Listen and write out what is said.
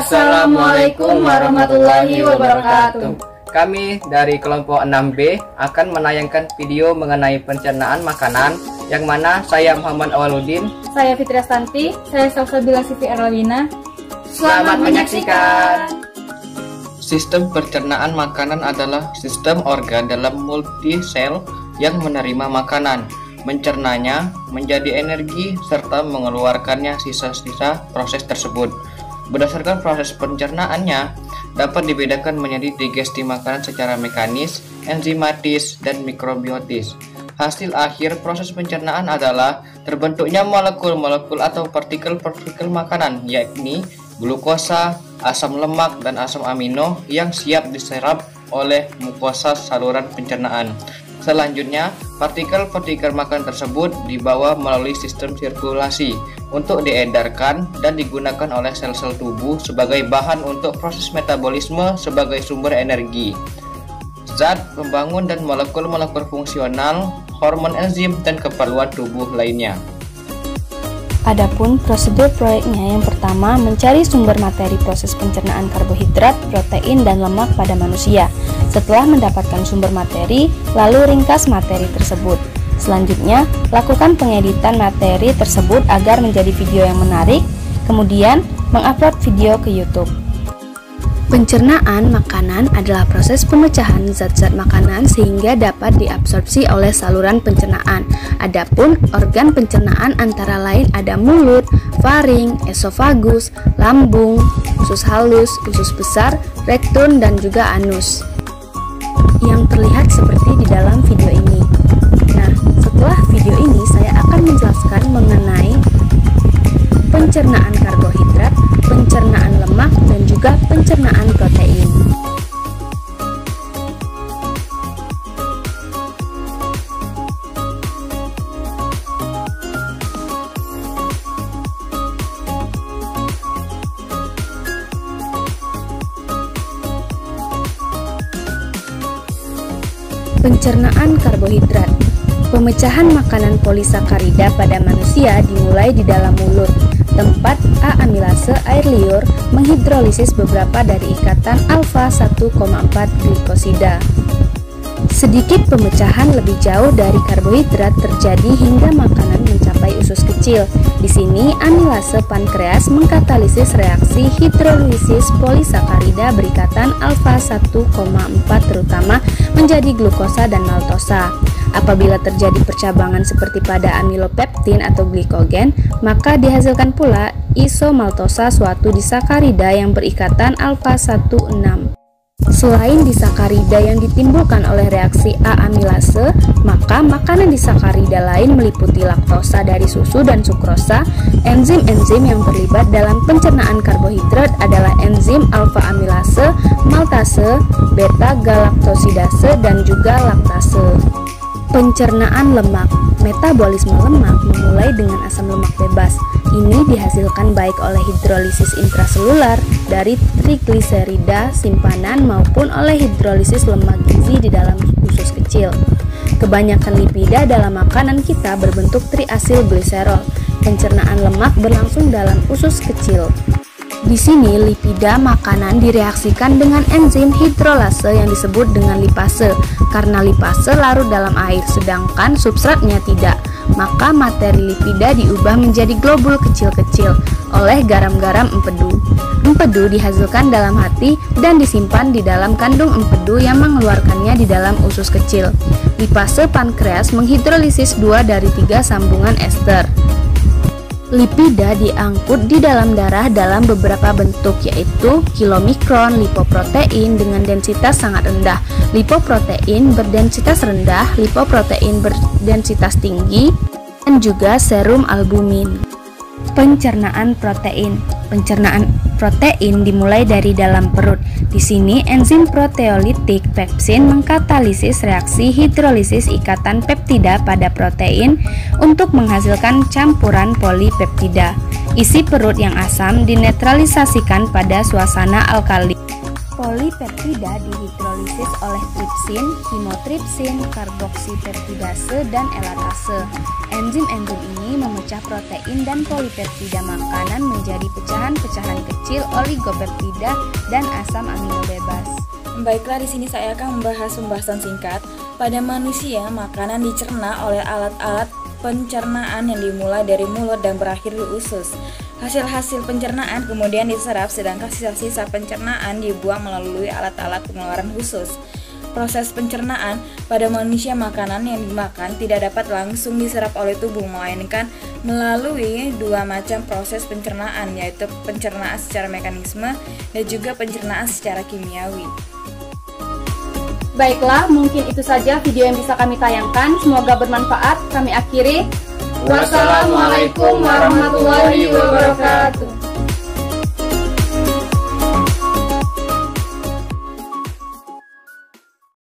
Assalamualaikum warahmatullahi wabarakatuh. Kami dari kelompok 6B akan menayangkan video mengenai pencernaan makanan, yang mana saya Muhammad Awaludin, Saya Fitri Astanti, saya Salsabila Siti Erlina. Selamat menyaksikan. Sistem pencernaan makanan adalah sistem organ dalam multisel yang menerima makanan, mencernanya menjadi energi, serta mengeluarkannya sisa-sisa proses tersebut. Berdasarkan proses pencernaannya, dapat dibedakan menjadi digesti makanan secara mekanis, enzimatis, dan mikrobiotis. Hasil akhir proses pencernaan adalah terbentuknya molekul-molekul atau partikel-partikel makanan, yakni glukosa, asam lemak, dan asam amino yang siap diserap oleh mukosa saluran pencernaan. Selanjutnya, partikel-partikel makanan tersebut dibawa melalui sistem sirkulasi untuk diedarkan dan digunakan oleh sel-sel tubuh sebagai bahan untuk proses metabolisme sebagai sumber energi, zat pembangun dan molekul-molekul fungsional, hormon, enzim, dan keperluan tubuh lainnya. Adapun prosedur proyeknya, yang pertama mencari sumber materi proses pencernaan karbohidrat, protein, dan lemak pada manusia. Setelah mendapatkan sumber materi, lalu ringkas materi tersebut. Selanjutnya, lakukan pengeditan materi tersebut agar menjadi video yang menarik, kemudian mengupload video ke YouTube. Pencernaan makanan adalah proses pemecahan zat-zat makanan sehingga dapat diabsorpsi oleh saluran pencernaan. Adapun organ pencernaan antara lain ada mulut, faring, esofagus, lambung, usus halus, usus besar, rektum, dan juga anus, yang terlihat seperti di dalam video ini. Nah, setelah video ini saya akan menjelaskan mengenai pencernaan karbohidrat, pencernaan lemak, dan juga pencernaan protein. Pencernaan karbohidrat. Pemecahan makanan polisakarida pada manusia dimulai di dalam mulut, tempat A-amilase air liur menghidrolisis beberapa dari ikatan alfa 1,4 glikosida. Sedikit pemecahan lebih jauh dari karbohidrat terjadi hingga makanan mencapai usus kecil. Di sini amilase pankreas mengkatalisis reaksi hidrolisis polisakarida berikatan alfa 1,4 terutama menjadi glukosa dan maltosa. Apabila terjadi percabangan seperti pada amilopeptin atau glikogen, maka dihasilkan pula isomaltosa, suatu disakarida yang berikatan alfa 1,6. Selain disakarida yang ditimbulkan oleh reaksi A-amilase, maka makanan disakarida lain meliputi laktosa dari susu dan sukrosa. Enzim-enzim yang terlibat dalam pencernaan karbohidrat adalah enzim alfa-amilase, maltase, beta-galaktosidase, dan juga laktase. Pencernaan lemak. Metabolisme lemak memulai dengan asam lemak bebas. Ini dihasilkan baik oleh hidrolisis intraselular dari trigliserida simpanan maupun oleh hidrolisis lemak gizi di dalam usus kecil. Kebanyakan lipida dalam makanan kita berbentuk triasilgliserol. Pencernaan lemak berlangsung dalam usus kecil. Di sini lipida makanan direaksikan dengan enzim hidrolase yang disebut dengan lipase. Karena lipase larut dalam air, sedangkan substratnya tidak, maka materi lipida diubah menjadi globul kecil-kecil oleh garam-garam empedu. Empedu dihasilkan dalam hati dan disimpan di dalam kandung empedu yang mengeluarkannya di dalam usus kecil. Lipase pankreas menghidrolisis 2 dari 3 sambungan ester. Lipida diangkut di dalam darah dalam beberapa bentuk, yaitu kilomikron, lipoprotein dengan densitas sangat rendah, lipoprotein berdensitas rendah, lipoprotein berdensitas tinggi, dan juga serum albumin. Pencernaan protein. Pencernaan protein dimulai dari dalam perut. Di sini enzim proteolitik pepsin mengkatalisis reaksi hidrolisis ikatan peptida pada protein untuk menghasilkan campuran polipeptida. Isi perut yang asam dinetralisasikan pada suasana alkali. Polipeptida dihidrolisis oleh tripsin, himotripsin, karboksipeptidase, dan elatase. Enzim-enzim ini memecah protein dan polipeptida makanan menjadi pecahan-pecahan kecil oligopeptida dan asam amino bebas. Baiklah, di sini saya akan membahas pembahasan singkat. Pada manusia, makanan dicerna oleh alat-alat pencernaan yang dimulai dari mulut dan berakhir di usus. Hasil-hasil pencernaan kemudian diserap, sedangkan sisa-sisa pencernaan dibuang melalui alat-alat pengeluaran khusus. Proses pencernaan pada manusia, makanan yang dimakan tidak dapat langsung diserap oleh tubuh, melainkan melalui dua macam proses pencernaan, yaitu pencernaan secara mekanisme dan juga pencernaan secara kimiawi. Baiklah, mungkin itu saja video yang bisa kami tayangkan. Semoga bermanfaat. Kami akhiri. Wassalamualaikum warahmatullahi wabarakatuh.